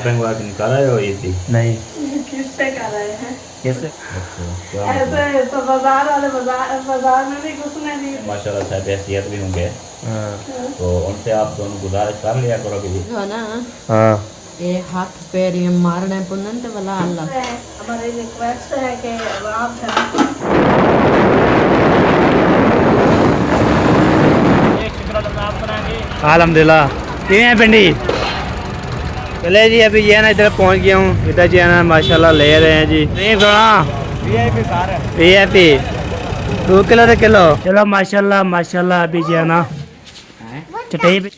Shopping वॉपिंग कर रहे हो ये थी? नहीं। किससे कर रहे हैं? कैसे? अच्छा, ऐसे तो बाजार वाले बाजार में भी घुसने दी। माशाल्लाह साहब हैसियत भी होंगे, हाँ तो उनसे आप दोनों गुजारिश कर लिया करो कि जो ना हाँ ये हाथ पैर ये मारने पुनंत वाला अल्लाह हमारी रिक्वेस्ट है कि अब आप अल्हम्दुलिल्लाह। ये है पिंडी। चले जी, अभी ये ना इधर पहुंच गया हूँ। इधर जी है ना माशाल्लाह ले रहे हैं जी। नहीं थोड़ा VIP 2 किलो से किलो। चलो माशाल्लाह माशाल्लाह। अभी जी है ना चटाई पे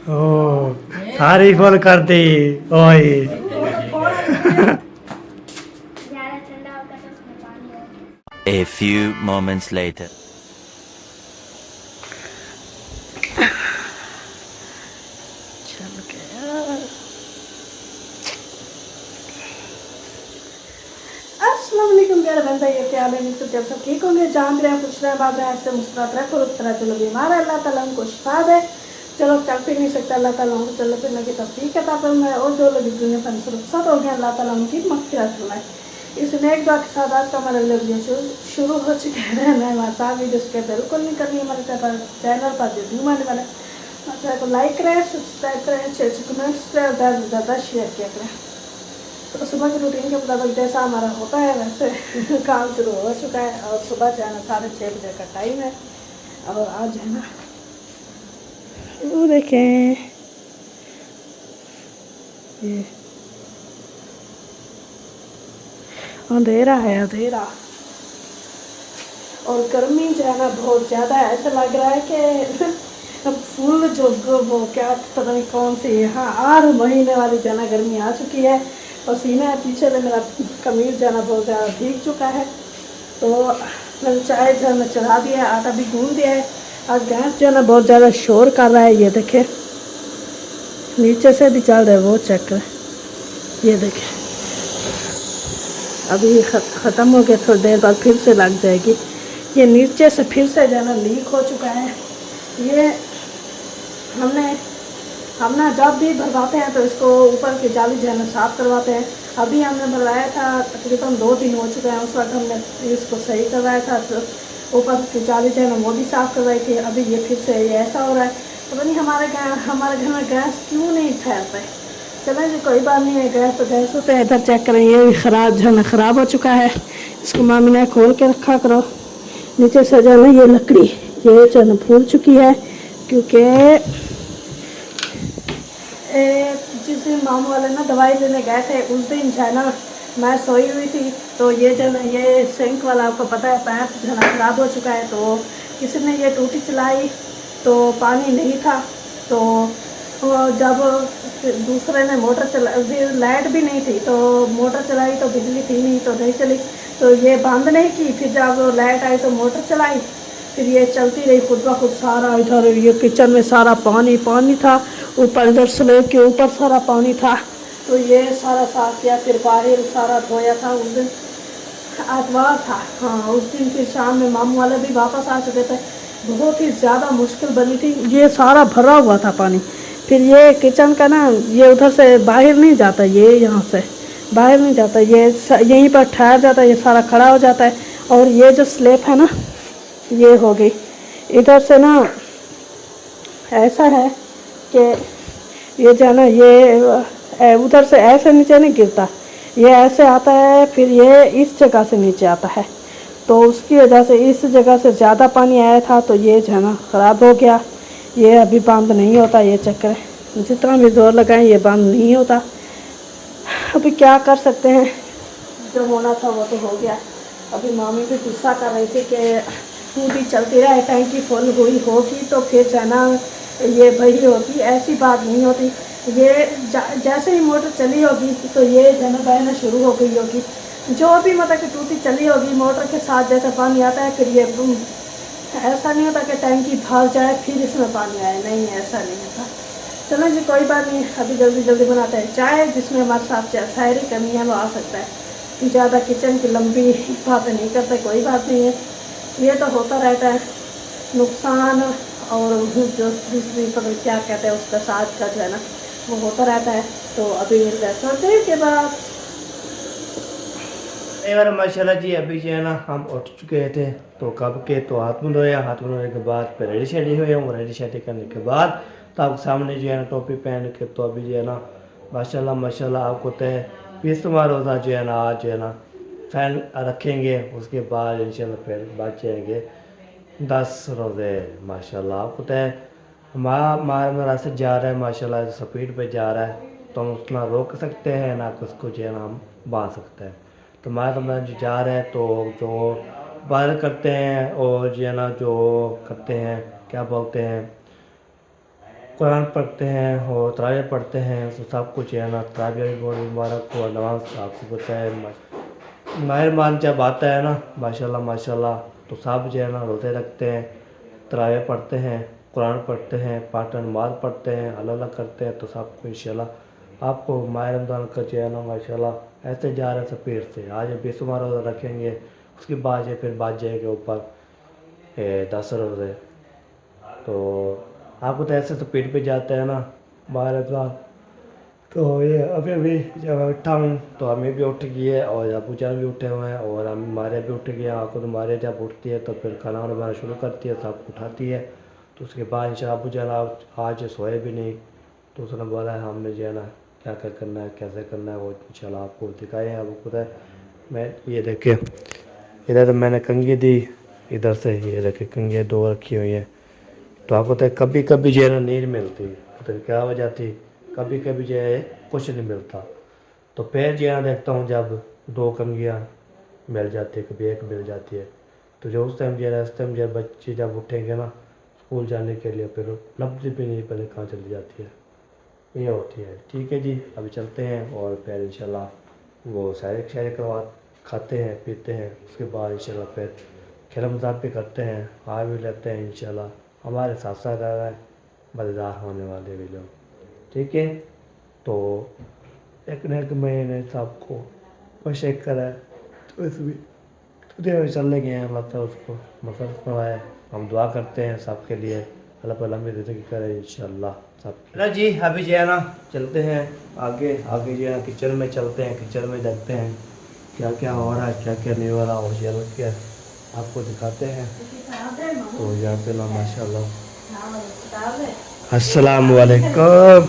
ओ सारी फुल कर दी। ओए A few moments later. अस्सलामुअलैकुम प्यारे बंदा, ये क्या है तो जब सब ठीक होंगे, जान रहे हैं, कुछ रहे, बात रहे, ऐसे मुस्कुराते रहे, और उस तरह चलो बीमार है, अल्लाह ताला उनको शिफा दे। चलो चल फिर नहीं सकता, अल्लाह ताला उनको चलो फिरने की तौफीक अता फरमाए, और जो लोग इस दुनिया पर रुखसत हो गए अल्लाह ताला उनकी मग़फ़िरत फरमाए। इस नेक दुआ के साथ आज का हमारा वीडियो शुरू हो चुके हैं। मैं हमारे वीडियोस के बिल्कुल नहीं करनी हमारे चैनल पर जो न्यू आने वाले चैनल को लाइक करें, सब्सक्राइब करें, अच्छे अच्छे कमेंट्स करें, ज़्यादा से ज़्यादा शेयर किया करें। तो सुबह की रूटीन के मुताबिक जैसा हमारा होता है वैसे काम शुरू हो चुका है, और सुबह जो है ना 6:30 बजे का टाइम है। और आज है ना वो देखें, ये अंधेरा है, अंधेरा, और गर्मी जो है ना बहुत ज़्यादा है। ऐसा लग रहा है कि फुल जो वो क्या पता नहीं कौन सी यहाँ 8 महीने वाली जो है ना गर्मी आ चुकी है। पसीना है, पीछे से मेरा कमीज़ जो है ना बहुत ज़्यादा भीग चुका है। तो मैंने चाय जो है ना चढ़ा दिया है, आटा भी गूंद दिया है। और गैस जो है ना बहुत ज़्यादा शोर कर रहा है, ये देखे नीचे से भी चल रहा है, वो चेक करें, ये देखे अभी ख़त्म हो गया, थोड़ी देर बाद फिर से लग जाएगी। ये नीचे से फिर से जो है ना लीक हो चुका है। ये हम ना जब भी भरवाते हैं तो इसको ऊपर की जाली जो है ना साफ़ करवाते हैं। अभी हमने भरवाया था, तकरीबन 2 दिन हो चुके हैं, उस वक्त हमने इसको सही करवाया था, तो ऊपर की जाली जो है ना वो भी साफ़ करवाई थी। अभी ये फिर से ये ऐसा हो रहा है, पता नहीं हमारे घर में गैस क्यों नहीं ठहरता है। चलें जी, कोई बात नहीं है, गैस तो गैस होते हैं। इधर चेक करें, ये भी ख़राब जो है ना ख़राब हो चुका है, इसको मामी ने खोल के रखा करो। नीचे से जो है ना ये लकड़ी ये जो है ना फूल चुकी है, क्योंकि जिस दिन मामू वाले ना दवाई लेने गए थे उस दिन जो है ना मैं सोई हुई थी, तो ये जो है ये सिंक वाला आपको पता है पैप जो है ना ख़राब हो चुका है। तो किसी ने ये टूटी चलाई तो पानी नहीं था, तो जब दूसरे ने मोटर चला, फिर लाइट भी नहीं थी, तो मोटर चलाई तो बिजली थी नहीं, तो नहीं चली, तो ये बंद नहीं की। फिर जब लाइट आई तो मोटर चलाई, फिर ये चलती रही खुद ब खुद। सारा इधर ये किचन में सारा पानी पानी था, ऊपर इधर स्लैब के ऊपर सारा पानी था, तो ये सारा साफ किया। फिर बाहर सारा धोया था। उस दिन आतवार था, हाँ उस दिन फिर शाम में मामू वाले भी वापस आ चुके थे। बहुत ही ज़्यादा मुश्किल बनी थी, ये सारा भरा हुआ था पानी। फिर ये किचन का ना ये उधर से बाहर नहीं जाता, ये यहाँ से बाहर नहीं जाता, ये यहीं पर ठहर जाता है, ये सारा खड़ा हो जाता है। और ये जो स्लैब है ना ये हो गई इधर से ना, ऐसा है कि ये जो है ना ये उधर से ऐसे नीचे नहीं गिरता, ये ऐसे आता है, फिर ये इस जगह से नीचे आता है। तो उसकी वजह से इस जगह से ज़्यादा पानी आया था, तो ये जो है ना ख़राब हो गया। ये अभी बंद नहीं होता, ये चक्कर जितना भी जोर लगाएं ये बंद नहीं होता। अभी क्या कर सकते हैं, जो होना था वो तो हो गया। अभी मामी भी गुस्सा कर रही थी कि टूटी चलती रहे, टैंकी फुल हुई होगी तो फिर जो है ना ये भरी होगी, ऐसी बात नहीं होती। ये जैसे ही मोटर चली होगी तो ये जो है ना बहना शुरू हो गई होगी, जो भी मतलब कि टूटी चली होगी मोटर के साथ जैसे पानी आता है, फिर ये ऐसा नहीं होता कि टैंकी भर जाए फिर इसमें पानी आए, नहीं ऐसा नहीं होता। चलो जी कोई बात नहीं, अभी जल्दी जल्दी बनाते हैं चाय, जिसमें हमारे साथ शायरी कमी है वो आ सकता है। ज़्यादा किचन की लंबी बातें नहीं करते, कोई बात नहीं है, ये तो होता रहता है। नुकसान और जो दूसरी पता क्या कहते हैं उसका साथ का जो है ना वो होता रहता है। तो अभी रेस्टोरेंट के बाद यार माशाल्लाह जी अभी जो है ना हम उठ चुके थे तो कब के तो हाथ मुँह धोया, हाथ मुँह धोने के बाद फिर रेडी शेडी हुए हूँ। रेडी शेडी करने के बाद तो आपके सामने जो है ना टोपी पहन के तो अभी जो है ना माशाल्लाह माशाल्लाह आपको तय 20वां रोज़ा जो है ना आज जो है ना फैन रखेंगे। उसके बाद इंशाल्लाह फिर बाद जाएंगे 10 रोज़े माशाल्लाह आपको तय हमारा रास्ता जा रहा है माशाल्लाह स्पीड पे जा रहा है तो हम उतना रोक सकते हैं ना कि उसको जो है ना हम बांध सकते हैं। तो हमारा रमज़ान जो जा रहा है तो जो बाहर करते हैं और जो है ना जो करते हैं क्या बोलते हैं कुरान पढ़ते हैं और तरावी पढ़ते हैं तो सब कुछ है ना तरावी भी बहुत मुबारक को नमाज आपको पता है माहिर मान जब आता है ना माशाल्लाह माशाल्लाह तो सब जो है ना रोज़े रखते हैं तरावी पढ़ते हैं कुरान पढ़ते हैं पाठ नमाज पढ़ते हैं अल्लाह करते हैं तो सबको इंशाल्लाह आपको माह रमज़ान का जो है ना माशाल्लाह ऐसे जा रहे स्पीड से आज 20वां रोज़ा रखेंगे उसके बाद ये फिर बात जाएगा ऊपर 10 रोज़े। तो आपको तो ऐसे स्पीड पे जाता है ना माह रमज़ान तो ये अभी जब उठा हूँ तो हमें भी उठ गई है और अबू जान भी उठे हुए हैं और हम हमारे भी उठ गए हैं। आपको तो हमारे जब उठती है तो फिर खाना वाना बनाना शुरू करती है सब उठाती है तो उसके बाद इंशाल्लाह अबू जान आज सोए भी नहीं तो उसने बोला है हमने जो है ना क्या क्या करना है कैसे करना है वो इंशाल्लाह आपको दिखाए हैं। आपको पता है मैं ये देखे इधर तो मैंने कंघी दी इधर से ये देखे कंघी 2 रखी हुई है तो आपको पता है कभी कभी जो है ना नींद मिलती पता नहीं क्या वजह थी कभी कभी जो है कुछ नहीं मिलता तो फिर जो है देखता हूँ जब 2 कंघियाँ मिल जाती है कभी एक मिल जाती है तो जो उस टाइम जो है उस टाइम जब बच्चे जब उठेंगे ना स्कूल जाने के लिए फिर लफ्ज़ भी नहीं पहले कहाँ चली जाती है ये होती है। ठीक है जी अभी चलते हैं और फिर इंशाल्लाह वो शायरी शायरी करवा खाते हैं पीते हैं उसके बाद इंशाल्लाह फिर खेल मजाक भी करते हैं आ भी लेते हैं इंशाल्लाह हमारे साथ साथ आ रहा है मज़ेदार होने वाले भी लोग। ठीक है तो एक न एक महीने सबको बस एक करा है तो इसमें तो चलने गए हैं अल्लाह ताला उसको मसर करवाए हम दुआ करते हैं सबके लिए अल्लाह पर लंबी ज़िंदगी करे इंशाल्लाह सब ना जी। अभी जो है ना चलते हैं आगे आगे जो है ना किचन में चलते हैं किचन में देखते हैं क्या क्या हो रहा है क्या क्या नहीं हो रहा हो चल के आपको दिखाते हैं। तो यहाँ पे ना माशाल्लाह अस्सलाम वालेकुम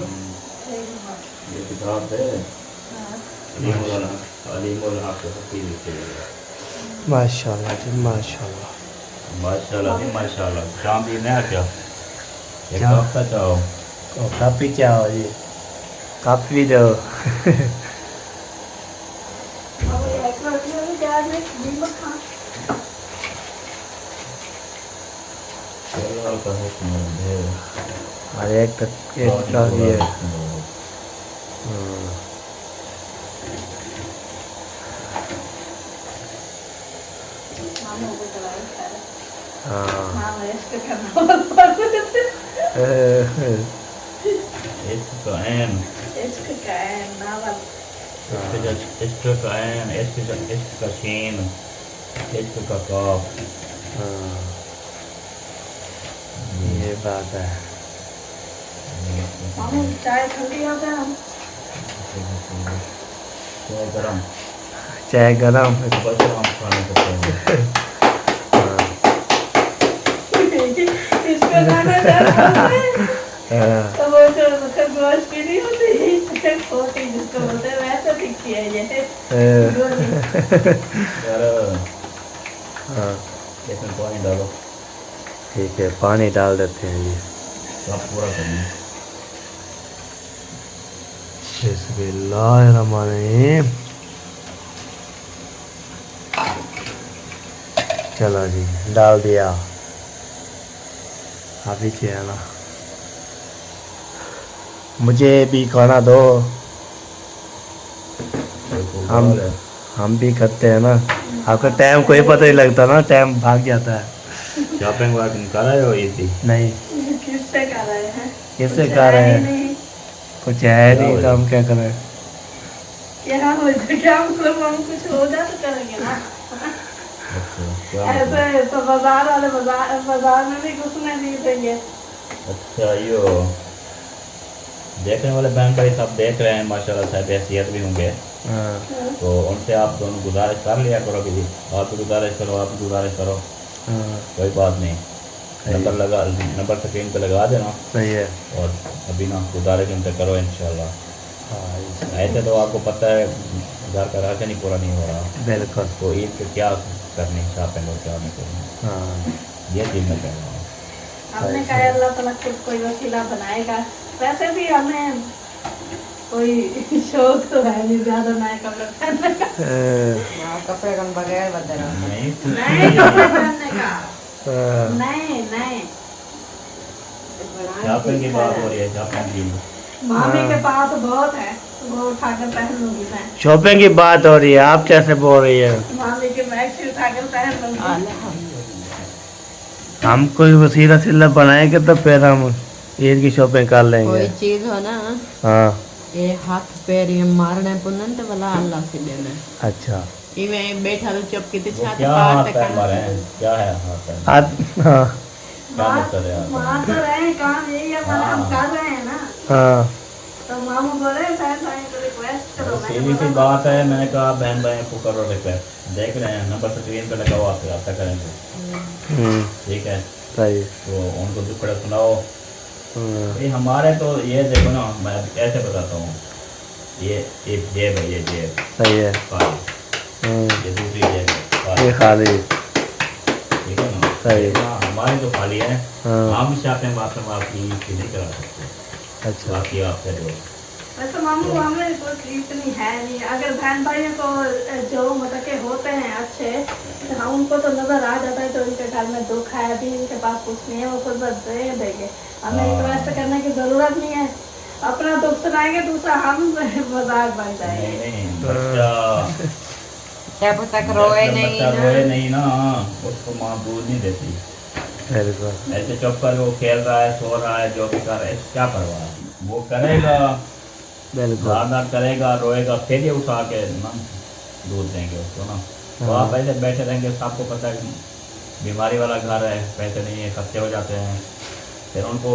ये किताब है अलीमुल हक हकीम के माशाल्लाह जी माशाल्लाह माशाल्लाह जी माशाल्लाह शाम भी नया क्या एक क्या? कप का चाहो और काफ़ी चाहो जी काफ़ी दो चलो का हुक्म है और एक का ये इश्क का ऐन इश्क का शीन इश्क का काफ ये बात है। चाय ठंडी हो गया चाय गरम चाय गरम बस हम खाने को चाहिए इसको खाना चाहता है तो वो जो मतलब गोश्त की नहीं होती छोटी जिसको बोलते हैं वैसा दिखती है ये यार इसमें पानी डालो ठीक है पानी डाल देते हैं ये सब पूरा करना बिस्मिल्लाहिर्रहमानिर्रहीम। चलो जी डाल दिया अभी है ना मुझे भी खाना दो हम भी करते हैं ना आपका टाइम कोई पता नहीं लगता ना टाइम भाग जाता है। शॉपिंग वॉपिंग कर रहे हो ये थी नहीं किससे कर रहे हैं किससे कर रहे हैं कुछ है नहीं तो हम क्या करें क्या हो क्या मतलब हम कुछ हो जाए तो करेंगे ना अच्छा क्या मतलब? ऐसे तो बाजार वाले बाजार में भी घुसने नहीं देंगे। अच्छा यो देखने वाले बहन भाई सब देख रहे हैं माशाल्लाह, साहब हैसियत भी होंगे, हाँ तो उनसे आप दोनों गुजारिश कर लिया करो कि आप भी गुजारिश करो, आप भी गुजारिश करो, हाँ कोई बात नहीं। नंबर स्क्रीन पे लगा देना, सही है। और अभी ना गुजारिश उनसे करो इंशाल्लाह। हाँ ऐसे तो आपको पता है घर का राशन ही पूरा नहीं हो रहा, बिल्कुल। तो ईद पे क्या करनी शॉपिंग और क्या नहीं करनी, हाँ ये चीज़ मैं कह रहा हूँ। हमने कहा अल्लाह ताला खुद कोई वसीला बनाएगा। वैसे भी हमें कोई शौक तो है नहीं ज्यादा नए कपड़े पहनने का। कपड़े कम बगैर बदल नहीं नए कपड़े पहनने का, हाँ, नए नए। शॉपिंग की बात हो रही है, शॉपिंग की। मामी के पास तो बहुत है, वो उठाकर पहन लूंगी मैं। शॉपिंग की बात हो रही है, आप कैसे बोल रही है? मामी के मैक्सी उठाकर पहन लूंगी। हम कोई वसीला सिला बनाएंगे तो फिर हम ईद की शॉपिंग कर लेंगे। कोई चीज हो ना हाँ ये हाथ पैर ये मारने पुनन तो भला अल्लाह से देना। अच्छा इवें बैठा तो चुप किते वो छात क्या पार हाथ तक पैर मारे हैं, क्या है हाथ पैर? हाँ क्या मकसद है आपका? मार तो रहे हैं, काम यही है, पर हम कर रहे हैं ना। हाँ तो मामू बोले बहन भाई को रिक्वेस्ट करो। मैंने सीधी सी बोला, बात है, मैंने कहा बहन भाई को करो रिक्वेस्ट, देख रहे हैं नंबर स्क्रीन पे लगा हुआ, आप रब्ता करेंगे, ठीक है? सही। तो उनको दुखड़ा सुनाओ। हाँ, ये हमारे तो ये देखो ना, मैं ऐसे बताता हूँ, ये एक जेब है, ये जेब सही है। खाली, हाँ, ये दूसरी जेब है ये खाली, खाली। ठीक है ना? सही। हाँ, हमारी तो खाली है, हाँ हम शॉपिंग वापिंग आपकी इसकी नहीं करा सकते, अच्छा बाकी आपसे जो वैसे मामू हमें कोई इतनी है नहीं। अगर बहन भाइयों को जो मतलब के होते हैं अच्छे, तो हम उनको तो नजर आ जाता है तो उनके घर में दुख है, अभी उनके पास कुछ नहीं है, वो खुद बस दे देंगे। हमें रिक्वेस्ट करने की जरूरत नहीं है। अपना दुख सुनाएंगे, दूसरा हम मजाक बन जाएंगे। नहीं बच्चा जब तक रोए जब नहीं बच्चा ना रोए नहीं ना, उसको माँ दूध नहीं देती। बिल्कुल। ऐसे चुप कर वो खेल रहा है, सो रहा है, जो भी कर रहा है, क्या परवाह है? वो करेगा, बिल्कुल। दार करेगा, रोएगा, फिर ये उठा के ना दूध देंगे उसको ना। तो आप ऐसे बैठे रहेंगे, सबको पता है कि बीमारी वाला घर है, पैसे नहीं है, खर्चे हो जाते हैं, फिर उनको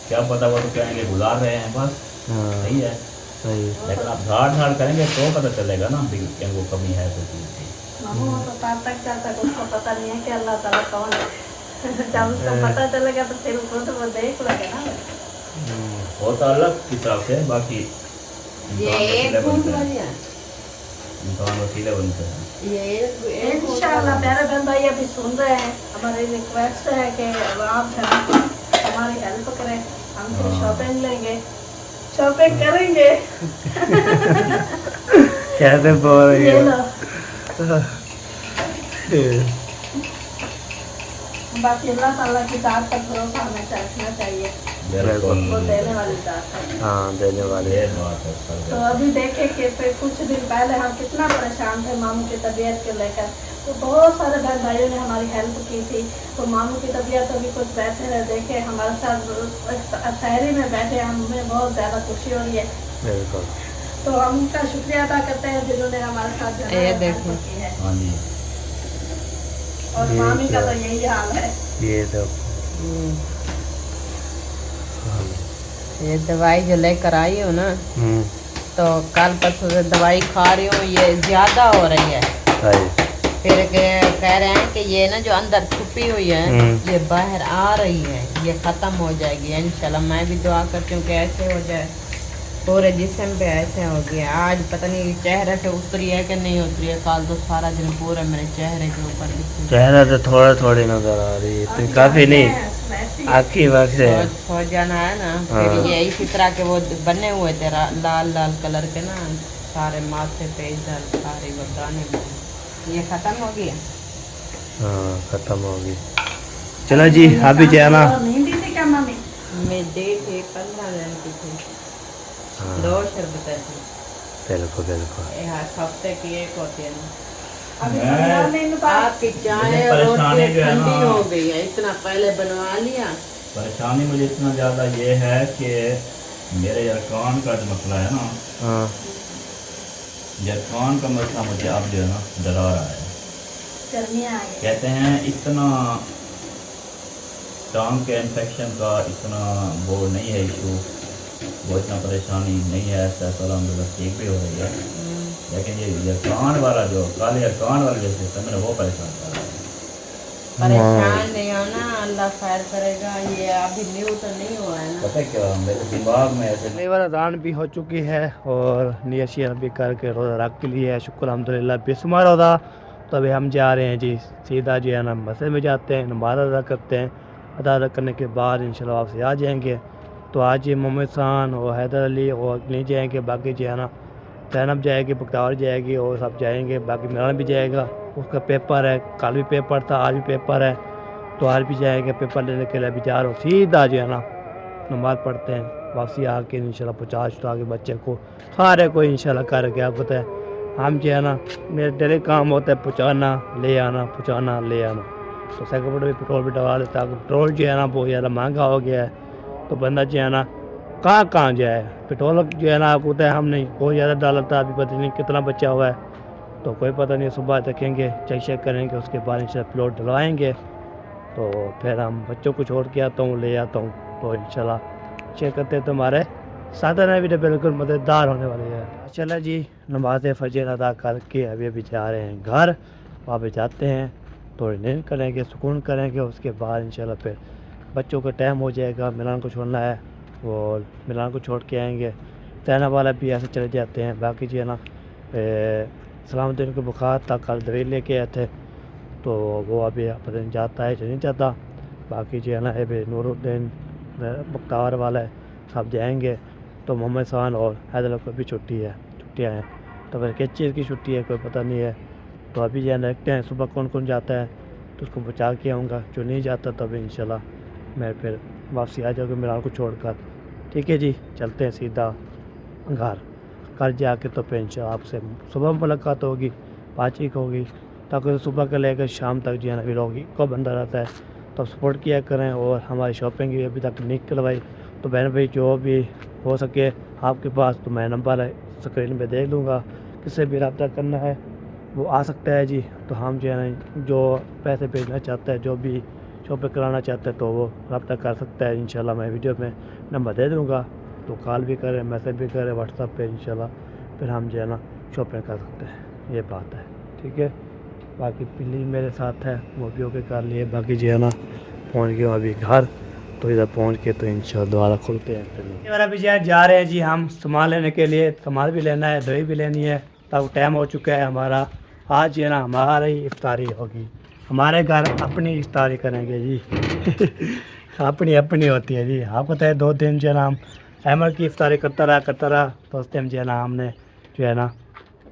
क्या पता, वो तो कहेंगे गुजार रहे हैं बस। हाँ सही है, सही। लेकिन आप झाड़ करेंगे तो पता चलेगा ना कि इनको कमी है कोई चीज़ की। मामू तो तब तक उसको पता नहीं है कि अल्लाह ताला कौन है। जब उसको पता चलेगा तो फिर उसको तो वो देख लगे ना। वो तो अलग हिसाब से, बाकी ये इंसान एक वसीले खून बनते हैं, बढ़िया इंसान वसीले बनते हैं। ये एक खून इंशाल्लाह प्यारे बहन भाई अभी सुन रहे हैं, हमारी रिक्वेस्ट है कि अब आप जो है हमारी हेल्प करें, हम फिर शॉपिंग लेंगे, शॉपिंग करेंगे। कैसे बोल रही ये है? लो, बाकी अल्लाह ताला की जात पर भरोसा हमें रखना चाहिए, बिल्कुल, वो देने वाली जात है। हाँ देने वाले। ये बात है सर। तो अभी देखे कि फिर कुछ दिन पहले हम कितना परेशान थे मामू की तबीयत को लेकर, तो बहुत सारे बहन भाइयों ने हमारी हेल्प की थी। तो मामू की तबीयत अभी कुछ बेहतर है, देखे हमारे साथ शहरी में बैठे, हमें बहुत ज़्यादा खुशी हो रही है। बिल्कुल। तो हम उनका शुक्रिया अदा करते हैं जिन्होंने हमारे साथ जो है ये हेल्प देखो। की है। हाँ जी, और ये मामी का क्या? तो यही हाल है। ये तो ये दवाई जो लेकर आई हूँ ना, हम्म, तो कल परसों से दवाई खा रही हूँ, ये ज़्यादा हो रही है। सही। फिर कह रहे हैं कि ये ना जो अंदर छुपी हुई है ये बाहर आ रही है, ये ख़त्म हो जाएगी इंशाल्लाह। मैं भी दुआ करती हूँ कि ऐसे हो जाए, पूरे जिस्म पे ऐसे हो गया। आज पता नहीं चेहरे से उतरी है कि नहीं उतरी है, कल तो सारा दिन पूरा मेरे चेहरे के ऊपर दिखी। चेहरा तो थोड़ा थोड़ी नजर आ रही है, इतनी काफी नहीं। आपकी वक्त से हो जाना है ना। हाँ। फिर ये इसी तरह के वो बने हुए थे लाल लाल कलर के ना, सारे माथे पे इधर सारे बताने में। ये ख़त्म हो गया। हाँ खत्म होगी। चलो जी अभी जाना। नहीं दी थी क्या मम्मी? मैं दी थी 15 दिन की थी, हाँ 2 शरबत थी। बिल्कुल बिल्कुल। ये हर हफ्ते की एक होती है ना। अभी मैं- 15 दिन बाद आपकी चाय मुझे और परेशानी रोटी जो है ठंडी ना- हो गई है, इतना पहले बनवा लिया। परेशानी मुझे इतना ज़्यादा ये है कि मेरे अरकान का जो मसला है ना, हाँ ये अरकान का मसला मुझे अब जो है ना डरा रहा है। गर्मियाँ आ गई। कहते हैं इतना टांग के इन्फेक्शन का इतना वो नहीं है इशू, वो इतना परेशानी नहीं है, ऐसा तो अलहमदुलिल्लाह ठीक भी हो रही है। लेकिन ये कान वाला जो काले कान वाला जो सिस्टम है वो परेशान कर रहा है। परेशान नहीं होना, अल्लाह खैर करेगा। ये अभी न्यू तो नहीं हुआ है ना। पता है क्या मेरे दिमाग में ऐसे लेवर अजान भी हो चुकी है और नियत शियत भी करके रोज़ा रख लिया है, शुक्र अल्हम्दुलिल्लाह। 20वां रोज़ा। तो अभी हम जा रहे हैं जी सीधा जो है ना मस्जिद में जाते हैं, नमाज़ अदा करते हैं। अदा करने के बाद इंशाल्लाह वापस आ जाएंगे। तो आज ये मोहम्मद खान और हैदर अली और नहीं जाएंगे, बाकी जो है ना जैनब जाएगी, बख्तावर जाएगी और सब जाएंगे, बाकी मिलान भी जाएगा। उसका पेपर है, कल भी पेपर था, आज भी पेपर है, तो आज भी जाएंगे पेपर लेने के लिए। अभी जा रहा हूँ सीधा जो है ना नमाज़ पढ़ते हैं, वापसी आके इंशाल्लाह पहुँचा के बच्चे को सारे को इंशाल्लाह कर क्या पता है। हम जो है ना मेरे डेली काम होता है पहुँचाना ले आना, पहुँचाना ले आना। तो सेकंड भी पेट्रोल भी डलवा लेता है। पेट्रोल जो है ना बहुत ज़्यादा महंगा हो गया है, तो बंदा जो है ना कहाँ जाए। पेट्रोल जो है ना आपको पता है हम नहीं बहुत ज़्यादा डालता, अभी पता नहीं कितना बचा हुआ है, तो कोई पता नहीं। सुबह देखेंगे, चेक करेंगे, उसके बाद इंशाल्लाह पेट्रोल डलवाएँगे। तो फिर हम बच्चों को छोड़ के आता हूँ, ले आता हूँ, तो इंशाल्लाह चेक करते हैं। तो हमारे साधन भी बिल्कुल मददगार होने वाली है। चला जी नमाज़ फजर अदा करके अभी जा रहे हैं घर। वहाँ पे जाते हैं, थोड़ी नींद करेंगे, सुकून करेंगे, उसके बाद इंशाल्लाह फिर बच्चों का टाइम हो जाएगा, मिलान को छोड़ना है और मिलान को छोड़ के आएंगे। तैना वाला भी ऐसे चले जाते हैं। बाकी जो है ना सलामुद्दीन को बुखार था, कल दवाई लेके आए थे, तो वो अभी पता नहीं जाता है नहीं जाता। बाकी जो है ना अभी नूरुद्दीन बख्तावर वाला है, सब जाएंगे। तो मोहम्मद खान और हैदर को भी छुट्टियाँ हैं, तो फिर किस चीज़ की छुट्टी है कोई पता नहीं है। तो अभी जो है देखते हैं सुबह कौन कौन जाता है, तो उसको बचा के आऊँगा। जो नहीं जाता तब इंशाल्लाह मैं फिर वापसी आ जाऊँगा मिलान को छोड़कर। ठीक है जी, चलते हैं सीधा घर जाके। तो फिर इंशाल्लाह आपसे सुबह मुलाकात होगी, बातचीत होगी, ताकि सुबह से लेकर शाम तक जो है ना व्लॉग को बंदा रहता है। तो सपोर्ट किया करें। और हमारी शॉपिंग भी अभी तक नहीं करवाई, तो बहन भाई जो भी हो सके आपके पास, तो मैं नंबर स्क्रीन पे देख लूँगा, किससे भी रब्ता करना है वो आ सकता है जी। तो हम जो है ना जो पैसे भेजना चाहता है, जो भी शॉपिंग कराना चाहता है, तो वो रब्ता कर सकता है। इंशाल्लाह मैं वीडियो में नंबर दे दूँगा, तो कॉल भी करें, मैसेज भी करें व्हाट्सएप पे, इंशाल्लाह फिर हम जो है ना शॉपिंग कर सकते हैं। ये बात है, ठीक है। बाकी पिल्ली मेरे साथ है, वो भी ओके कर लिए। बाकी जो है ना पहुँच गए अभी घर, तो इधर पहुँच के तो इंशाल्लाह दोबारा खुलते हैं फिर। और अभी जा रहे हैं जी हम सामान लेने के लिए, सामान भी लेना है, दवाई भी लेनी है, तब टाइम हो चुका है हमारा। आज जो है ना हमारी इफ्तारी होगी, हमारे घर अपनी इफ्तारी करेंगे जी अपनी होती है जी। आपको पता है 2 दिन जो है ना हम अहमद की इफ्तारी करता रहा, तो उस टाइम जो है ना हमने जो है ना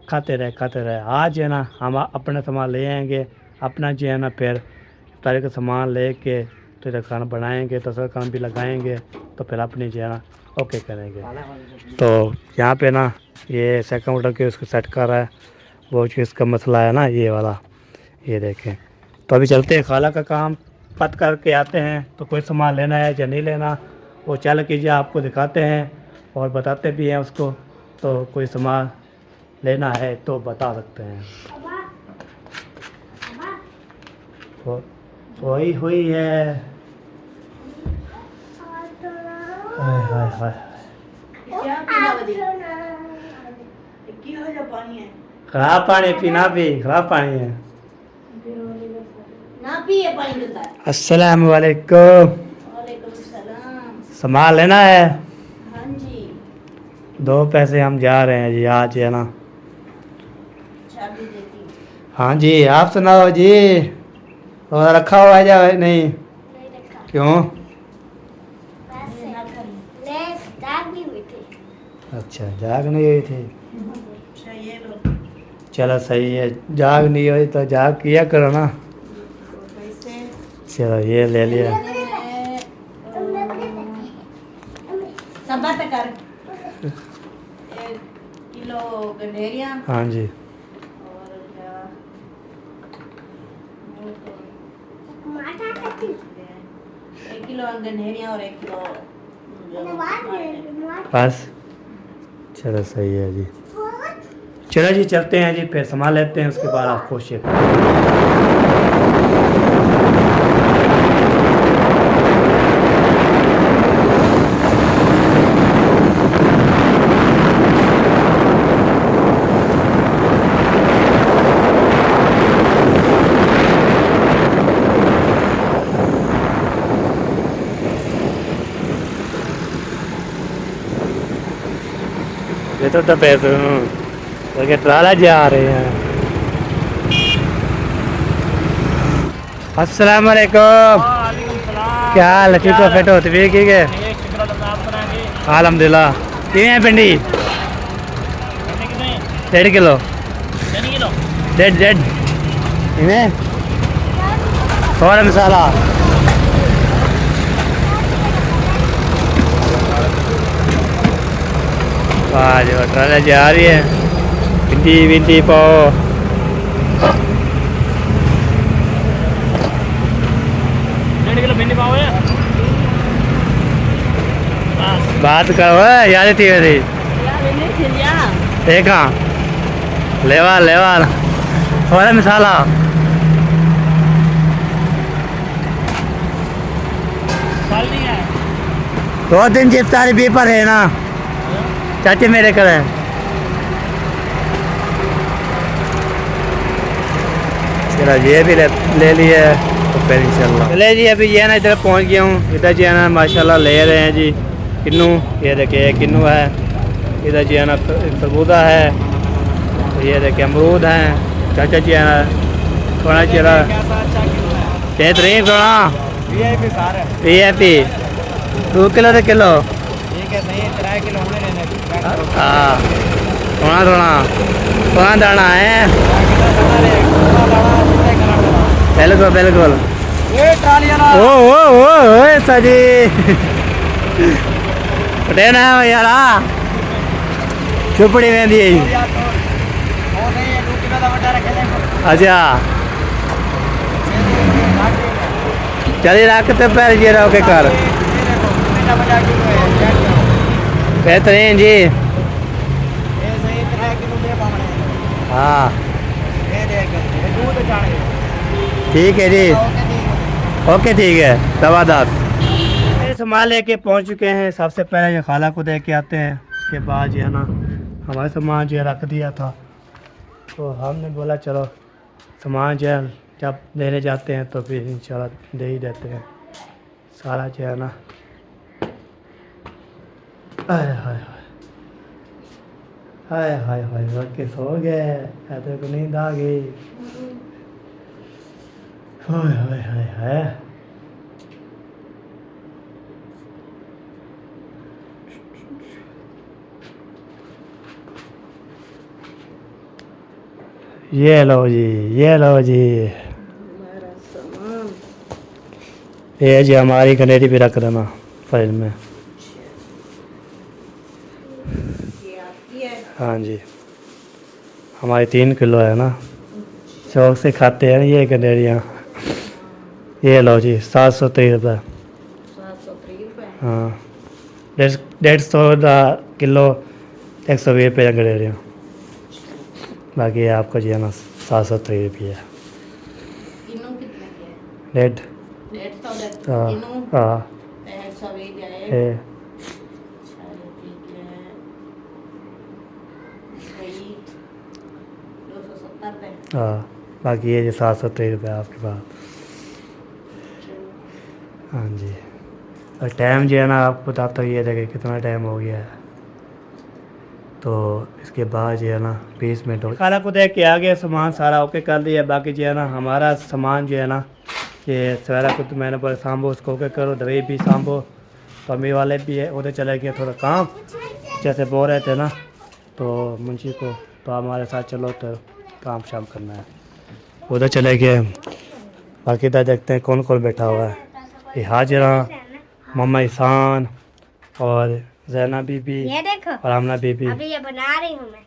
खाते रहे। आज जो है ना हम अपना सामान ले आएंगे, अपना जो है ना फिर इफ्तारी का सामान ले के तो इधर खाना बनाएंगे, तो काम भी लगाएंगे, तो फिर अपनी जो है ना ओके करेंगे। तो यहाँ पे ना ये सेकंड ऑर्डर के उसको सेट कर रहा है, वो इसका मसला है ना ये वाला, ये देखें। तो अभी चलते हैं खाला का काम पत करके आते हैं। तो कोई सामान लेना है या नहीं लेना वो चल कीजिए, आपको दिखाते हैं और बताते भी हैं उसको। तो कोई सामान लेना है तो बता सकते हैं। तो सोई हुई है, हाय खराब पानी पीना भी खराब पानी है। अस्सलाम वालेकुम। सामान लेना है? हाँ जी। 2 पैसे हम जा रहे हैं जी आज, है ना। चाबी देती। हाँ जी, आप सुनाओ जी, और रखा हुआ है या नहीं? क्यों? अच्छा, जाग नहीं हुई थी। चलो सही है, जाग नहीं हुई तो जाग किया करो ना। चलो ये ले लिया। किलो गंडेरिया। हाँ जी। एक किलो गंडेरिया और 1 किलो बस, चलो सही है जी। चलो जी चलते हैं जी, फिर सामान लेते हैं, उसके बाद आपको शेयर ये तो पैसे लगे ट्राला जा रहे हैं। अस्सलाम वालेकुम, क्या हाल ठीक हो, फिट होती भी ठीक है? अल्हम्दुलिल्लाह। कितने हैं भिंडी? 1.5 किलो। 1.5 इन्हें थोड़ा मसाला। आज ट्राला जा रही है, भिंडी भिंडी पाओ। बात करो याद थी वैसे देखा लेवा लेवा थोड़ा मसाला। दो दिन जिप तारी भी पर है ना चाचे मेरे करें। चलो ये भी ले लिए तो फिर इंशाल्लाह चले जी। अभी ये ना इधर पहुंच गया हूँ, इधर जो है ना माशाल्लाह ले रहे हैं जी किन्नू। ये देखिए किन्नू है, इधर जो है ना खरबूजा है, तो ये देखिए अमरूद हैं। चाचा जी है ना थोड़ा चला बेहतरीन थोड़ा VIP 2 किलो तो किलो हाँ थोड़ा थोड़ा थोड़ा दाना है। बिल्कुल बिल्कुल ओ सजी पटे ना यार चुपड़ी में दी। अच्छा चलिए रखते पैर ये रहो के कर बेहतरीन जी। हाँ ठीक है जी, ओके ठीक है दवादार। सामान लेके पहुंच चुके हैं। सबसे पहले ये खाला को दे के आते हैं, उसके बाद जो है ना हमारे सामान जो है रख दिया था, तो हमने बोला चलो सामान जो है जब लेने जाते हैं तो फिर इंशाल्लाह दे ही देते हैं सारा जो है ना। हाय हाय हाय हाय हाय हाय के सो गए, ऐसे को नींद आ गई। हाय हाय हाय हाय ये लो जी, ये लो जी, ये जी हमारी गनेरी भी रख देना फ्रिज में। हाँ जी हमारी 3 किलो है ना, शौक से खाते हैं ये गनेरियाँ। ये लो जी 730 रुपये। हाँ 150 किलो 120 रुपये गनेरियाँ। बाकी ये आपको जो है ना 730 रुपये। डेढ़ हाँ हाँ हाँ बाकी ये जो 730 रुपये आपके पास। हाँ जी और टाइम जो है ना आपको बताता हूँ, ये देखिए कितना टाइम हो गया है। तो इसके बाद जो है ना 20 मिनट हो गए। खाला को देख के आ गए, सामान सारा ओके कर दिया। बाकी जो है ना हमारा सामान जो है ना ये सवेरा को तो मैंने बोला सांभो उसको ओके करो, दवाई भी सांभो, तो अम्मी वाले भी है उधर चले गए थोड़ा काम जैसे बोल रहे थे ना, तो मुंशी को तो हमारे साथ चलो तो काम शाम करना है, उधर चले गए। बाकी इधर देखते हैं कौन कौन बैठा हुआ है। ये हाजिरा, मम्मा ईसान और जैना बीबी ये देखो और आमना बीबी। अभी ये बना रही हूँ मैं।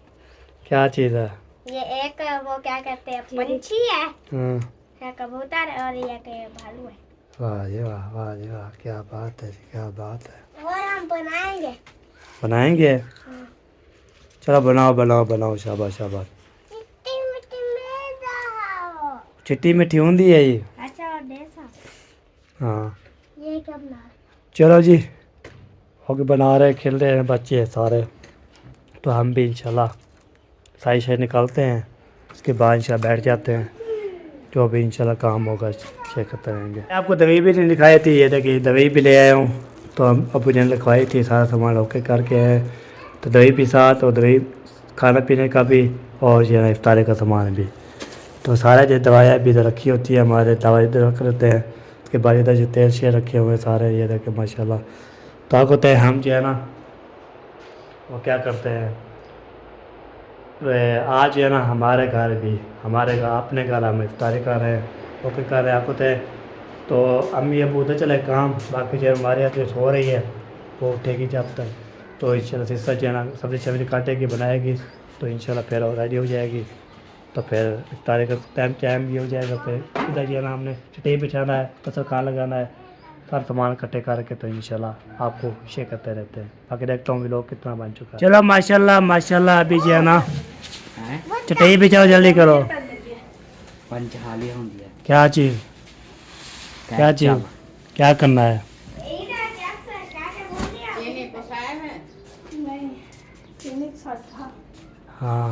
क्या चीज़ है? ये एक वो क्या कहते हैं पंछी है, हाँ है कबूतर, और ये के भालू है। वाह जी वाह, वाह जी वाह, क्या बात है, क्या बात है। और हम बनाएंगे। बनाएंगे? चलो बनाओ बनाओ बनाओ, शाबाश शाबाश। चिट्टी मिट्टी होंगी है ये। अच्छा और देसा हाँ ये क्या बना चलो जी, होके बना रहे खेल रहे हैं बच्चे सारे, तो हम भी इंशाल्लाह साई शाई निकालते हैं, उसके बाद इंशाल्लाह बैठ जाते हैं, जो भी इंशाल्लाह काम होगा चेक करते रहेंगे। आपको दवाई भी नहीं दिखाई थी, ये देखिए दवाई भी ले आया हूँ, तो हम अबू ने लिखवाई थी, सारा सामान ओके करके आए, तो दवाई भी साथ और दवाई खाना पीने का भी और जो है इफ्तारी का सामान भी, तो सारा जो दवाइयाँ भी इधर रखी होती है हमारे, दवाई इधर रख लेते हैं, उसके बाद इधर जो तेल शेल रखे हुए हैं सारे, ये देखे माशाल्लाह। तो आपको तय हम जो है ना वो क्या करते हैं, आज जो है ना हमारे घर भी, हमारे घर अपने घर हम इफ्तारी कर रहे हैं, ओके कर रहे हैं आपको तय। तो अम्मी अबू उधर चले काम, बाकी जो हमारे यहाँ तो सो रही है, वो उठेगी जब तक, तो इंशाल्लाह सिस्टर जो है ना सब्ज़ी सब्ज़ी काटेगी बनाएगी, तो इंशाल्लाह फिर और रेडी हो जाएगी, तो फिर इफ्तारी का टाइम भी हो जाएगा। फिर इधर जो है ना हमने चटाई बिछाना है, कसर खान लगाना है, सारा सामान इकट्ठे करके तो इंशाल्लाह आपको शेयर करते रहते हैं। बाकी देखता हूँ लोग कितना बन चुका है। चलो माशाल्लाह माशाल्लाह, अभी जो है ना चटाई बिछाओ, जल्दी करो। पंचहाली होंगी है क्या चीज़ क्या चीज़ क्या करना है? चीनी पिसाया है नहीं चीनी के साथ था। हाँ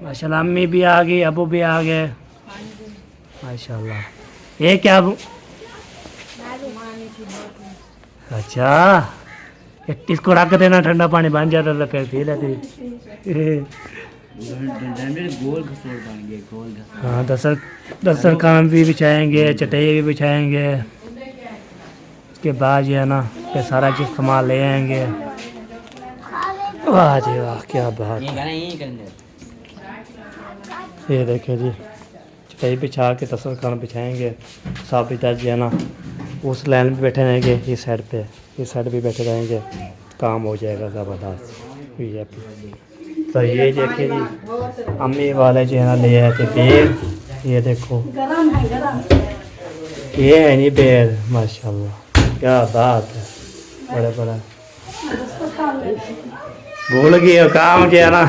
माशाल्लाह, अम्मी भी आ गई, अबू भी आ गए माशाल्लाह। ये क्या अच्छा, इसको रख देना, ठंडा पानी बन जाता तो फिर पी लेती। गोल घसोड़ बन गए, गोल घसोड़। हाँ दसर खान भी बिछाएंगे, चटाई भी बिछाएंगे, उसके बाद जो है ना फिर सारा चीज़ सामान ले आएंगे। वाह जी वाह, क्या बात। ये देखिए जी, चटाई बिछा के दसर खान बिछाएंगे, सब इधर जो है ना उस लाइन में बैठे रहेंगे, इस साइड पे, इस साइड भी बैठे रहेंगे, काम हो जाएगा ज़बरदस्त। तो ये देखिए जी, अम्मी वाले जो है ना ले आए थे बेर, ये देखो गरम है गरम। ये है नहीं बेर, माशाल्लाह क्या बात है, बड़ा बड़ा। भूल गई हो काम जो है ना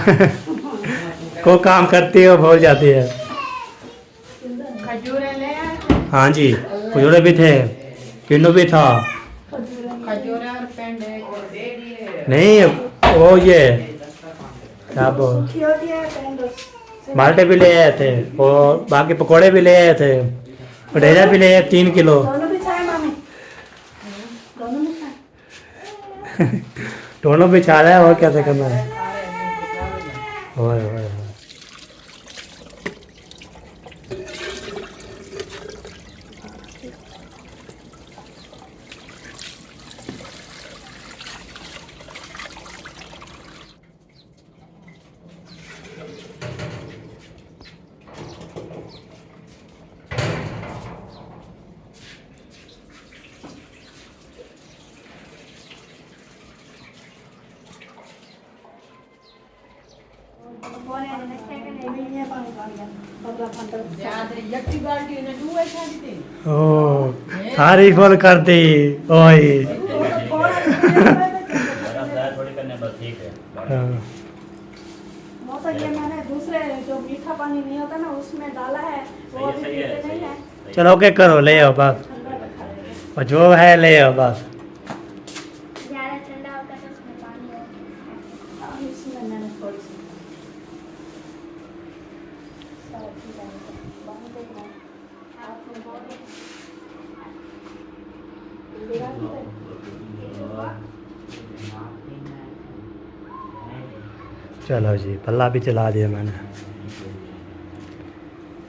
को काम करती हो भूल जाती है। खजूरें ले आए, हाँ जी, खजूरे भी थे, किन्नू भी था, खजूरें और पेंडे और दे दिए। नहीं वो ये क्या बोल, माल्टे भी ले आए थे, और बाकी पकोड़े भी ले आए थे, पटेजा भी ले आए 3 किलो। दोनों बिछाए मामी, दोनों बिछाए। दोनों बिछा रहा है, और कैसे करना है। ओए ओए ओए। यक्की बाल्टी ने दुए छाड़ी थी। ओ तारीफ फुल कर दी ओए। थोड़ी करने बस ठीक है। हाँ। मौसम ये मैंने दूसरे जो मीठा पानी नहीं होता ना उसमें डाला है, वो अभी सही है, पीते नहीं है। चलो ओके करो, ले आओ बस, और जो है ले आओ बस। ज़्यादा ठंडा होगा तो उसमें पानी हो। हाँ, इसमें मैंने थोड़ी सी चलो जी, पल्ला भी चला दिया मैंने।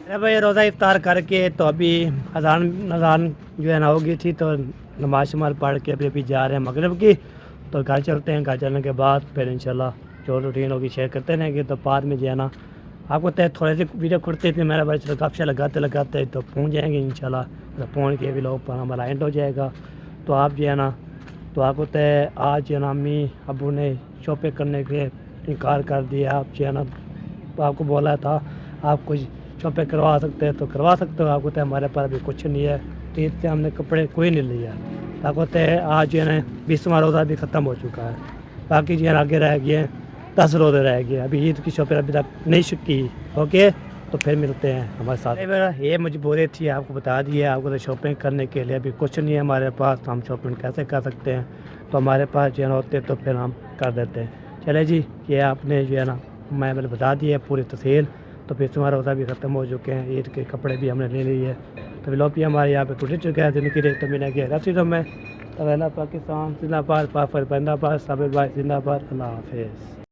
अरे भाई रोज़ा इफ्तार करके तो अभी अजान जो है ना होगी थी, तो नमाज शमाज पढ़ के अभी जा रहे हैं मगरिब की, तो घर चलते हैं। घर चलने के बाद फिर इंशाल्लाह जो रूटीन होगी शेयर करते रहेंगे। तो बाद में जो है ना आपको तय थोड़े से वीडियो खुड़ते थे मेरा भाई, चलो गपशप लगाते लगाते तो पहुँच जाएंगे इंशाल्लाह। तो पहुँच के भी लोग पर हमारा एंड हो जाएगा। तो आप जो है ना, तो आपको तय आज जो है ना अम्मी अबू ने शॉपिंग करने के इनकार कर दिया। आप जो है ना, आपको बोला था आप कुछ शॉपिंग करवा सकते हैं तो करवा सकते हो, आपको तो हमारे पास अभी कुछ नहीं है, तो इससे हमने कपड़े कोई नहीं लिया। तो आपको तो आज जो है ना 20वां रोज़ा भी ख़त्म हो चुका है, बाकी जो है आगे रह गए। 10 रोज़े रह गए, अभी ईद की शॉपिंग अभी तक नहीं की। ओके, तो फिर मिलते हैं हमारे साथ। ये मजबूरी थी, आपको बता दिया, आपको तो शॉपिंग करने के लिए अभी कुछ नहीं है हमारे पास, तो हम शॉपिंग कैसे कर सकते हैं। तो हमारे पास जो है ना होते तो फिर हम कर देते हैं। चले जी, ये आपने जो है ना मैंने बता दिया है पूरी तफसील। तो फिर तुम्हारा रोज़ा भी ख़त्म हो चुके हैं, ईद के कपड़े भी हमने ले लिए। तो विलोपी हमारे यहाँ पे टूट चुका है, जिनकी रेट तो मिला गया रफी में। तो पाकिस्तान जिंदाबाद, पाक जिंदाबाद, साबिर भाई जिंदाबाद, अल्लाह हाफिज़।